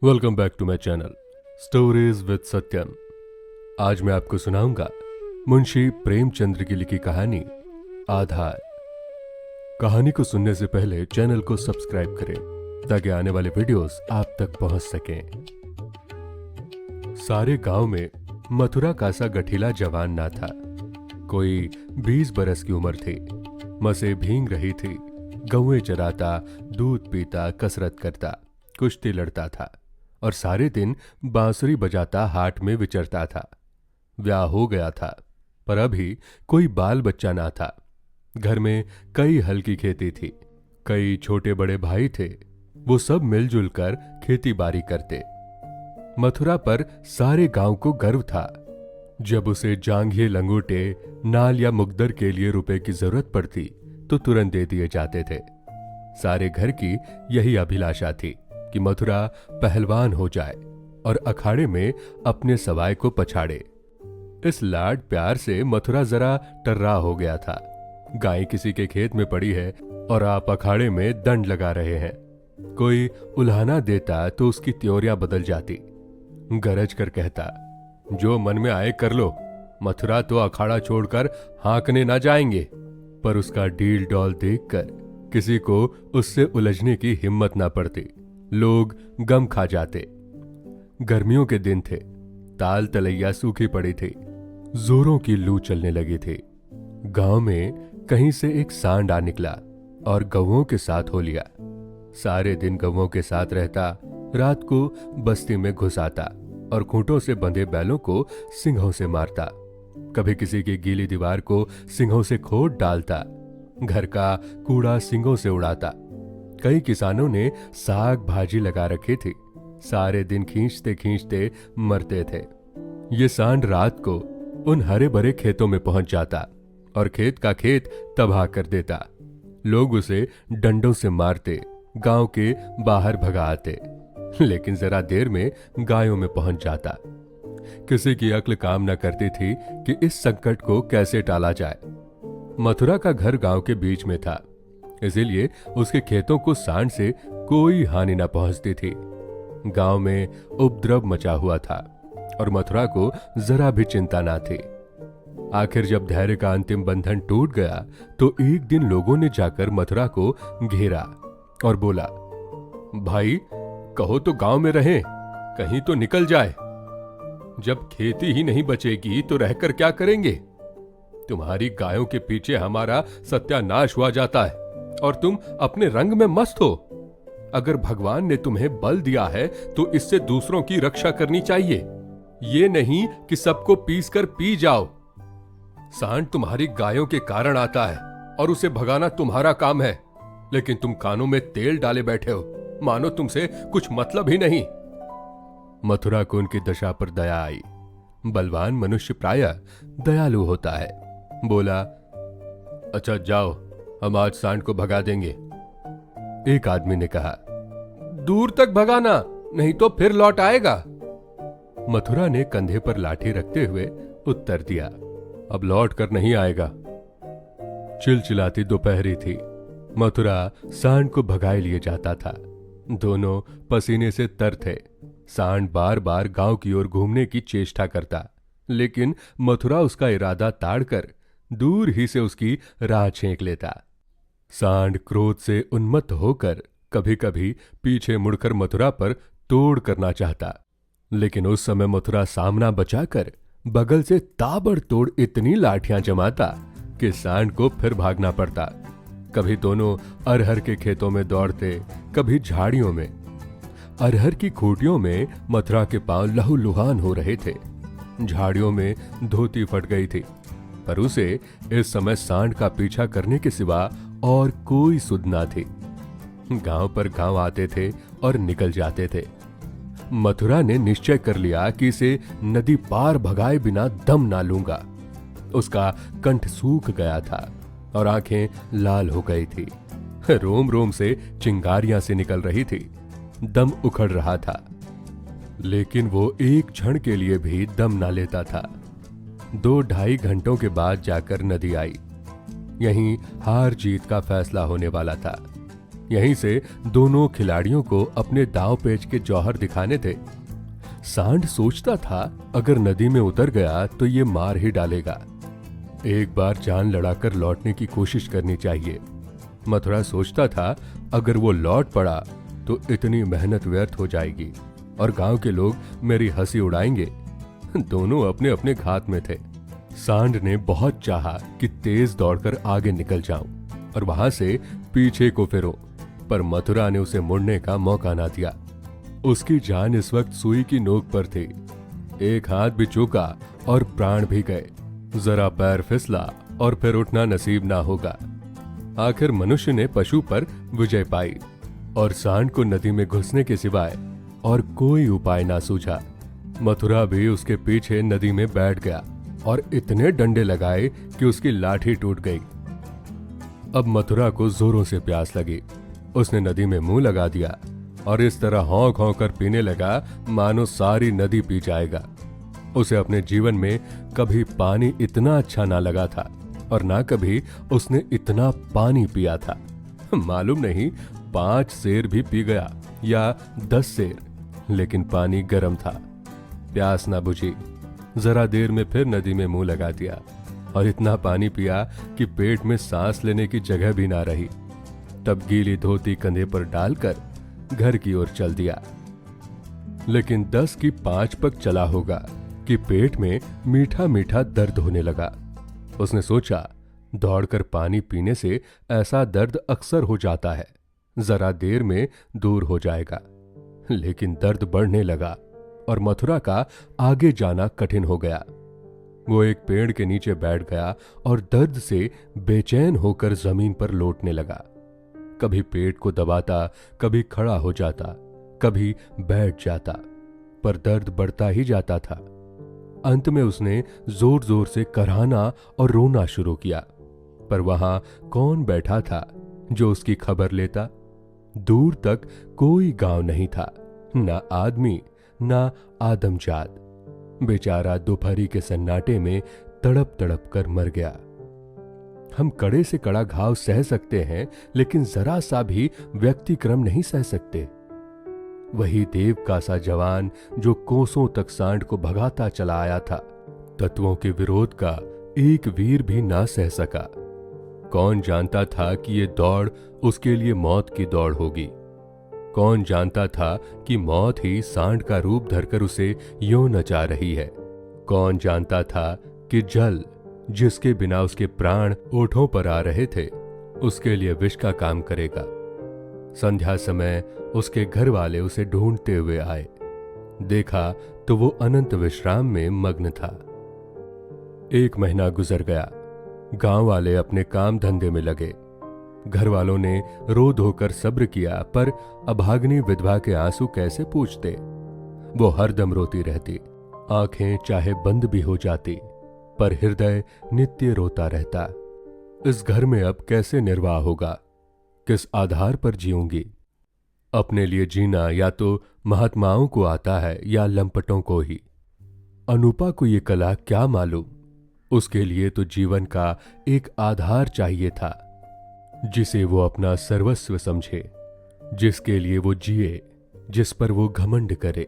Welcome back to my channel stories with Satyam. आज मैं आपको सुनाऊंगा मुंशी प्रेमचंद्र की लिखी कहानी आधार। कहानी को सुनने से पहले चैनल को सब्सक्राइब करें ताकि आने वाले वीडियोस आप तक पहुंच सकें। सारे गांव में मथुरा का सा गठीला जवान ना था। कोई 20 बरस की उम्र थी। मसे भींग रही थी। गौएं चराता, दूध पीता, कसरत करता, कुश्ती लड़ता था और सारे दिन बांसुरी बजाता हाट में विचरता था। ब्याह हो गया था पर अभी कोई बाल बच्चा ना था। घर में कई हल की खेती थी। कई छोटे बड़े भाई थे। वो सब मिलजुल कर खेती बाड़ी करते। मथुरा पर सारे गांव को गर्व था। जब उसे जांघिए लंगोटे, नाल या मुकद्दर के लिए रुपए की जरूरत पड़ती तो तुरंत दे दिए जाते थे। सारे घर की यही अभिलाषा थी कि मथुरा पहलवान हो जाए और अखाड़े में अपने सवाय को पछाड़े। इस लाड प्यार से मथुरा जरा टर्रा हो गया था। गाय किसी के खेत में पड़ी है और आप अखाड़े में दंड लगा रहे हैं। कोई उल्हाना देता तो उसकी त्योरियां बदल जाती। गरज कर कहता, जो मन में आए कर लो, मथुरा तो अखाड़ा छोड़कर हाँकने ना जाएंगे। पर उसका डील डॉल देखकर किसी को उससे उलझने की हिम्मत ना पड़ती। लोग गम खा जाते। गर्मियों के दिन थे। ताल तलैया सूखी पड़ी थी। जोरों की लू चलने लगी थी। गांव में कहीं से एक सांड आ निकला और गौओं के साथ हो लिया। सारे दिन गौओं के साथ रहता, रात को बस्ती में घुस आता और खूंटों से बंधे बैलों को सिंघों से मारता। कभी किसी की गीली दीवार को सिंघों से खोद डालता। घर का कूड़ा सिंघों से उड़ाता। कई किसानों ने साग भाजी लगा रखी थी। सारे दिन खींचते खींचते मरते थे। ये सांड रात को उन हरे भरे खेतों में पहुंच जाता और खेत का खेत तबाह कर देता। लोग उसे डंडों से मारते, गांव के बाहर भगा आते, लेकिन जरा देर में गायों में पहुंच जाता। किसी की अक्ल काम न करती थी कि इस संकट को कैसे टाला जाए। मथुरा का घर गांव के बीच में था, इसीलिए उसके खेतों को सांड से कोई हानि न पहुंचती थी। गांव में उपद्रव मचा हुआ था और मथुरा को जरा भी चिंता ना थी। आखिर जब धैर्य का अंतिम बंधन टूट गया तो एक दिन लोगों ने जाकर मथुरा को घेरा और बोला, भाई कहो तो गांव में रहें, कहीं तो निकल जाए। जब खेती ही नहीं बचेगी तो रहकर क्या करेंगे? तुम्हारी गायों के पीछे हमारा सत्यानाश हुआ जाता है और तुम अपने रंग में मस्त हो। अगर भगवान ने तुम्हें बल दिया है तो इससे दूसरों की रक्षा करनी चाहिए। ये नहीं कि सबको पीस कर पी जाओ। सांड तुम्हारी गायों के कारण आता है और उसे भगाना तुम्हारा काम है, लेकिन तुम कानों में तेल डाले बैठे हो, मानो तुमसे कुछ मतलब ही नहीं। मथुरा को उनकी दशा पर दया आई। बलवान मनुष्य प्रायः दयालु होता है। बोला, अच्छा जाओ, हम आज सांड को भगा देंगे। एक आदमी ने कहा, दूर तक भगाना, नहीं तो फिर लौट आएगा। मथुरा ने कंधे पर लाठी रखते हुए उत्तर दिया, अब लौट कर नहीं आएगा। चिलचिलाती दोपहरी थी। मथुरा सांड को भगाए लिए जाता था। दोनों पसीने से तर थे। सांड बार बार गांव की ओर घूमने की चेष्टा करता, लेकिन मथुरा उसका इरादा ताड़कर दूर ही से उसकी राह छेंक लेता। सांड क्रोध से उन्मत्त होकर कभी कभी पीछे मुड़कर मथुरा पर तोड़ करना चाहता, लेकिन उस समय मथुरा सामना बचाकर बगल से ताबड़तोड़ इतनी लाठियां जमाता कि सांड को फिर भागना पड़ता। कभी दोनों अरहर के खेतों में दौड़ते, कभी झाड़ियों में। अरहर की खूंटियों में मथुरा के पांव लहूलुहान हो रहे थे। झाड़ियों में धोती फट गई थी, पर उसे इस समय सांड का पीछा करने के सिवा और कोई सुध ना थी। गांव पर गांव आते थे और निकल जाते थे। मथुरा ने निश्चय कर लिया कि इसे नदी पार भगाए बिना दम ना लूंगा। उसका कंठ सूख गया था और आंखें लाल हो गई थी। रोम रोम से चिंगारियां से निकल रही थी। दम उखड़ रहा था, लेकिन वो एक क्षण के लिए भी दम ना लेता था। 2-2.5 घंटों के बाद जाकर नदी आई। यहीं हार जीत का फैसला होने वाला था। यहीं से दोनों खिलाड़ियों को अपने दांव पेच के जौहर दिखाने थे। सांड सोचता था अगर नदी में उतर गया तो ये मार ही डालेगा। एक बार जान लड़ाकर लौटने की कोशिश करनी चाहिए। मथुरा सोचता था अगर वो लौट पड़ा तो इतनी मेहनत व्यर्थ हो जाएगी और गांव के लोग मेरी हंसी उड़ाएंगे। दोनों अपने अपने घात में थे। सांड ने बहुत चाहा कि तेज दौड़कर आगे निकल जाऊं और वहां से पीछे को फिरूं, पर मथुरा ने उसे मुड़ने का मौका ना दिया। उसकी जान इस वक्त सुई की नोक पर थी। एक हाथ भी चूका और प्राण भी गए। जरा पैर फिसला और फिर उठना नसीब ना होगा। आखिर मनुष्य ने पशु पर विजय पाई और सांड को नदी में घुसने के सिवाय और कोई उपाय ना सूझा। मथुरा भी उसके पीछे नदी में बैठ गया और इतने डंडे लगाए कि उसकी लाठी टूट गई। अब मथुरा को जोरों से प्यास लगी। उसने नदी में मुंह लगा दिया और इस तरह हौंक हौंक कर पीने लगा मानो सारी नदी पी जाएगा। उसे अपने जीवन में कभी पानी इतना अच्छा ना लगा था और ना कभी उसने इतना पानी पिया था। मालूम नहीं 5 सेर भी पी गया या 10 सेर, लेकिन पानी गर्म था। प्यास ना बुझी। जरा देर में फिर नदी में मुंह लगा दिया और इतना पानी पिया कि पेट में सांस लेने की जगह भी ना रही। तब गीली धोती कंधे पर डालकर घर की ओर चल दिया। लेकिन 10 की 5 पग चला होगा कि पेट में मीठा मीठा दर्द होने लगा। उसने सोचा दौड़कर पानी पीने से ऐसा दर्द अक्सर हो जाता है, जरा देर में दूर हो जाएगा। लेकिन दर्द बढ़ने लगा और मथुरा का आगे जाना कठिन हो गया। वो एक पेड़ के नीचे बैठ गया और दर्द से बेचैन होकर जमीन पर लौटने लगा। कभी पेट को दबाता, कभी खड़ा हो जाता, कभी बैठ जाता, पर दर्द बढ़ता ही जाता था। अंत में उसने जोर जोर से कराहना और रोना शुरू किया, पर वहां कौन बैठा था जो उसकी खबर लेता। दूर तक कोई गांव नहीं था, ना आदमी ना आदमजात। बेचारा दोपहरी के सन्नाटे में तड़प तड़प कर मर गया। हम कड़े से कड़ा घाव सह सकते हैं, लेकिन जरा सा भी व्यक्तिक्रम नहीं सह सकते। वही देव का सा जवान जो कोसों तक सांड को भगाता चला आया था, तत्वों के विरोध का एक वीर भी ना सह सका। कौन जानता था कि ये दौड़ उसके लिए मौत की दौड़ होगी। कौन जानता था कि मौत ही सांड का रूप धरकर उसे यूं नचा रही है। कौन जानता था कि जल जिसके बिना उसके प्राण ओठों पर आ रहे थे, उसके लिए विष का काम करेगा। संध्या समय उसके घर वाले उसे ढूंढते हुए आए। देखा तो वो अनंत विश्राम में मग्न था। 1 महीना गुजर गया। गांव वाले अपने काम धंधे में लगे। घर वालों ने रो धोकर सब्र किया, पर अभाग्नि विधवा के आंसू कैसे पूछते। वो हरदम रोती रहती। आंखें चाहे बंद भी हो जाती, पर हृदय नित्य रोता रहता। इस घर में अब कैसे निर्वाह होगा, किस आधार पर जीऊंगी। अपने लिए जीना या तो महात्माओं को आता है या लंपटों को ही। अनुपा को ये कला क्या मालूम। उसके लिए तो जीवन का एक आधार चाहिए था, जिसे वो अपना सर्वस्व समझे, जिसके लिए वो जिए, जिस पर वो घमंड करे।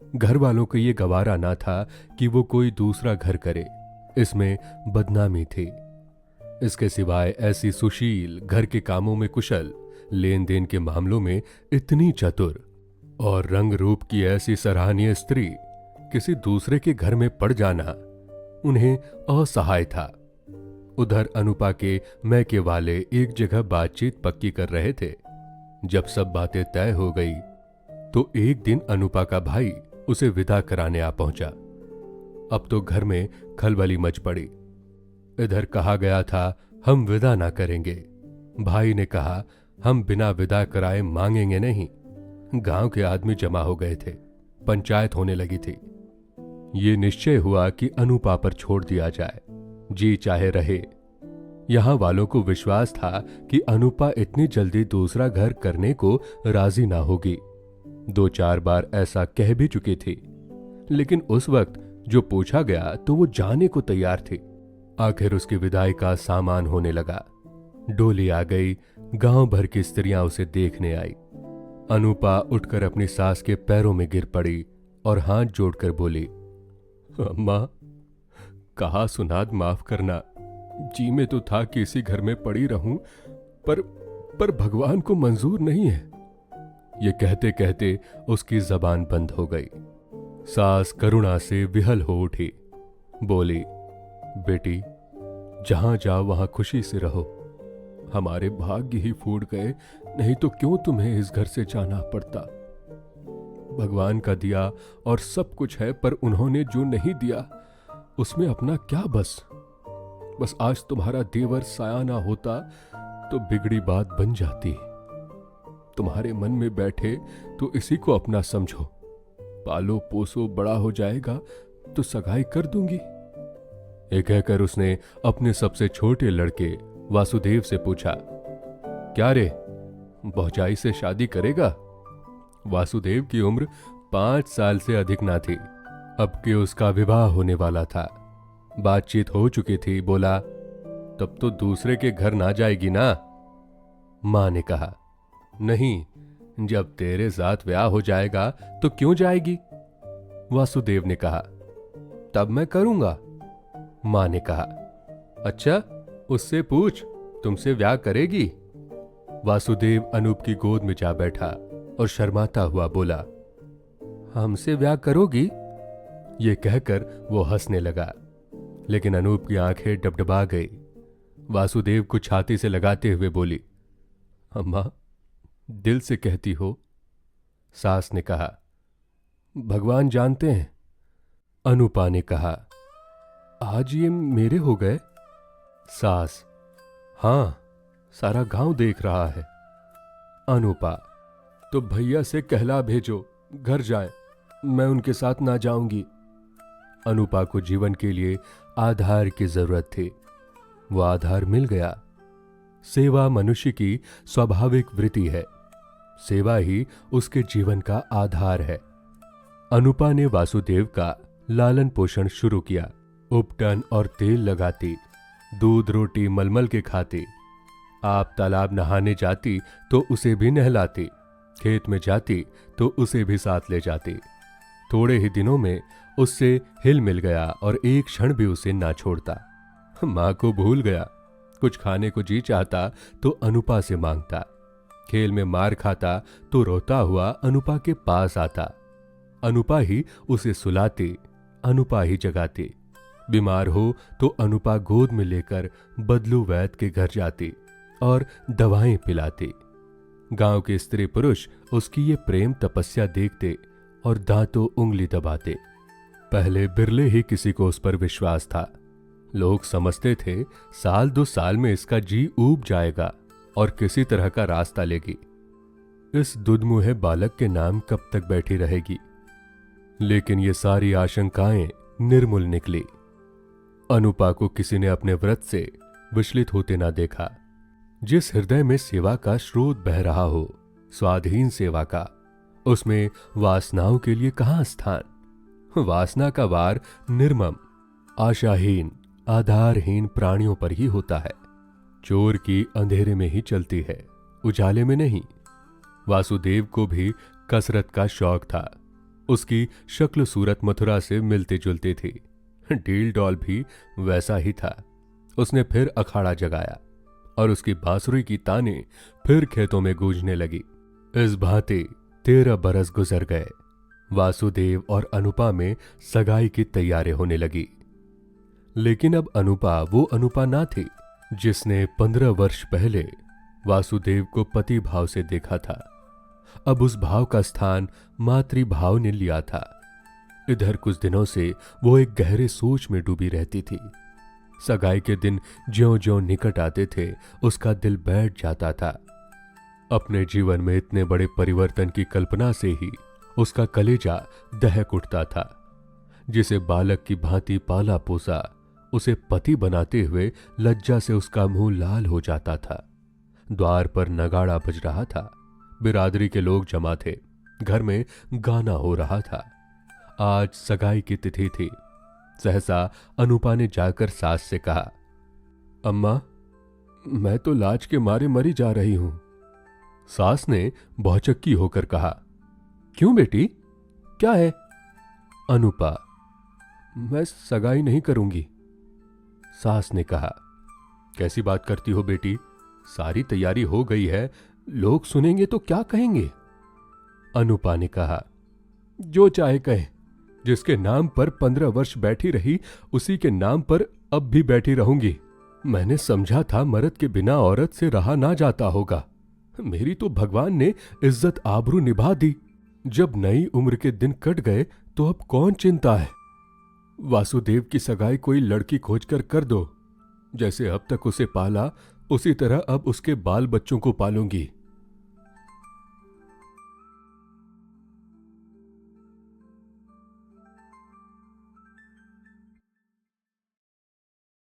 घर वालों को ये गवारा ना था कि वो कोई दूसरा घर करे, इसमें बदनामी थी। इसके सिवाय ऐसी सुशील, घर के कामों में कुशल, लेन देन के मामलों में इतनी चतुर और रंग रूप की ऐसी सराहनीय स्त्री किसी दूसरे के घर में पड़ जाना उन्हें असहाय था। उधर अनुपा के मैके वाले एक जगह बातचीत पक्की कर रहे थे। जब सब बातें तय हो गई तो एक दिन अनुपा का भाई उसे विदा कराने आ पहुंचा। अब तो घर में खलबली मच पड़ी। इधर कहा गया था हम विदा ना करेंगे। भाई ने कहा हम बिना विदा कराए मांगेंगे नहीं। गांव के आदमी जमा हो गए थे। पंचायत होने लगी थी। ये निश्चय हुआ कि अनुपा पर छोड़ दिया जाए, जी चाहे रहे। यहां वालों को विश्वास था कि अनुपा इतनी जल्दी दूसरा घर करने को राजी ना होगी। 2-4 बार ऐसा कह भी चुकी थी, लेकिन उस वक्त जो पूछा गया तो वो जाने को तैयार थी। आखिर उसकी विदाई का सामान होने लगा। डोली आ गई, गांव भर की स्त्रियां उसे देखने आई। अनुपा उठकर अपनी सास के पैरों में गिर पड़ी और हाथ जोड़कर बोली, अम्मा, कहा सुनाद माफ करना। जी में तो था कि इसी घर में पड़ी रहूं, पर भगवान को मंजूर नहीं है। ये कहते कहते उसकी जबान बंद हो गई। सास करुणा से विहल हो उठी, बोली, बेटी, जहां जाओ वहां खुशी से रहो। हमारे भाग्य ही फूट गए, नहीं तो क्यों तुम्हें इस घर से जाना पड़ता। भगवान का दिया और सब कुछ है, पर उन्होंने जो नहीं दिया उसमें अपना क्या बस आज तुम्हारा देवर साया ना होता तो बिगड़ी बात बन जाती। तुम्हारे मन में बैठे तो इसी को अपना समझो। पालो पोसो, बड़ा हो जाएगा तो सगाई कर दूंगी। ये कहकर उसने अपने सबसे छोटे लड़के वासुदेव से पूछा, क्या रे, भौजाई से शादी करेगा? वासुदेव की उम्र 5 साल से अधिक ना थी। अब कि उसका विवाह होने वाला था। बातचीत हो चुकी थी। बोला, तब तो दूसरे के घर ना जाएगी ना? मां ने कहा, नहीं, जब तेरे साथ ब्याह हो जाएगा तो क्यों जाएगी? वासुदेव ने कहा, तब मैं करूंगा। मां ने कहा, अच्छा, उससे पूछ, तुमसे ब्याह करेगी? वासुदेव अनूप की गोद में जा बैठा और शर्माता हुआ बोला, हमसे ब्याह करोगी? ये कहकर वो हंसने लगा, लेकिन अनूप की आंखें डबडबा गई। वासुदेव को छाती से लगाते हुए बोली, अम्मा, दिल से कहती हो? सास ने कहा, भगवान जानते हैं। अनुपा ने कहा, आज ये मेरे हो गए? सास, हां, सारा गांव देख रहा है। अनुपा, तो भैया से कहला भेजो, घर जाए, मैं उनके साथ ना जाऊंगी। अनुपा को जीवन के लिए आधार की जरूरत थी। वो आधार मिल गया। सेवा मनुष्य की स्वाभाविक वृत्ति है। सेवा ही उसके जीवन का आधार है। अनुपा ने वासुदेव का लालन पोषण शुरू किया। उपटन और तेल लगाती, दूध रोटी मलमल के खाती। आप तालाब नहाने जाती तो उसे भी नहलाती, खेत में जाती तो उसे भी साथ ले जाती। थोड़े ही दिनों में उससे हिल मिल गया और एक क्षण भी उसे ना छोड़ता। मां को भूल गया। कुछ खाने को जी चाहता तो अनुपा से मांगता। खेल में मार खाता तो रोता हुआ अनुपा के पास आता। अनुपा ही उसे सुलाती, अनुपा ही जगाती। बीमार हो तो अनुपा गोद में लेकर बदलू वैद्य के घर जाती और दवाएं पिलाती। गांव के स्त्री पुरुष उसकी ये प्रेम तपस्या देखते और दांतों उंगली दबाते। पहले बिरले ही किसी को उस पर विश्वास था। लोग समझते थे 1-2 साल में इसका जी ऊब जाएगा और किसी तरह का रास्ता लेगी। इस दुधमुहे बालक के नाम कब तक बैठी रहेगी? लेकिन ये सारी आशंकाएं निर्मूल निकली। अनुपा को किसी ने अपने व्रत से विचलित होते ना देखा। जिस हृदय में सेवा का स्रोत बह रहा हो, स्वाधीन सेवा का, उसमें वासनाओं के लिए कहां स्थान? वासना का वार निर्मम, आशाहीन, आधारहीन प्राणियों पर ही होता है। चोर की अंधेरे में ही चलती है, उजाले में नहीं। वासुदेव को भी कसरत का शौक था। उसकी शक्ल सूरत मथुरा से मिलती जुलती थी। डील डॉल भी वैसा ही था। उसने फिर अखाड़ा जगाया और उसकी बांसुरी की ताने फिर खेतों में गूंजने लगी। इस भांति 13 बरस गुजर गए। वासुदेव और अनुपा में सगाई की तैयारी होने लगी। लेकिन अब अनुपा वो अनुपा ना थी जिसने 15 वर्ष पहले वासुदेव को पति भाव से देखा था। अब उस भाव का स्थान मातृभाव ने लिया था। इधर कुछ दिनों से वो एक गहरे सोच में डूबी रहती थी। सगाई के दिन ज्यों-ज्यों निकट आते थे उसका दिल बैठ जाता था। अपने जीवन में इतने बड़े परिवर्तन की कल्पना से ही उसका कलेजा दहक उठता था। जिसे बालक की भांति पाला पोसा, उसे पति बनाते हुए लज्जा से उसका मुंह लाल हो जाता था। द्वार पर नगाड़ा बज रहा था। बिरादरी के लोग जमा थे। घर में गाना हो रहा था। आज सगाई की तिथि थी। सहसा अनुपा ने जाकर सास से कहा, अम्मा, मैं तो लाज के मारे मरी जा रही हूं। सास ने भौचक्की होकर कहा। क्यों बेटी, क्या है? अनुपा, मैं सगाई नहीं करूंगी। सास ने कहा। कैसी बात करती हो बेटी, सारी तैयारी हो गई है, लोग सुनेंगे तो क्या कहेंगे? अनुपा ने कहा। जो चाहे कहे, जिसके नाम पर 15 वर्ष बैठी रही उसी के नाम पर अब भी बैठी रहूंगी। मैंने समझा था मर्द के बिना औरत से रहा ना जाता होगा। मेरी तो भगवान ने इज्जत आबरू निभा दी। जब नई उम्र के दिन कट गए तो अब कौन चिंता है। वासुदेव की सगाई कोई लड़की खोजकर कर दो। जैसे अब तक उसे पाला उसी तरह अब उसके बाल बच्चों को पालूंगी।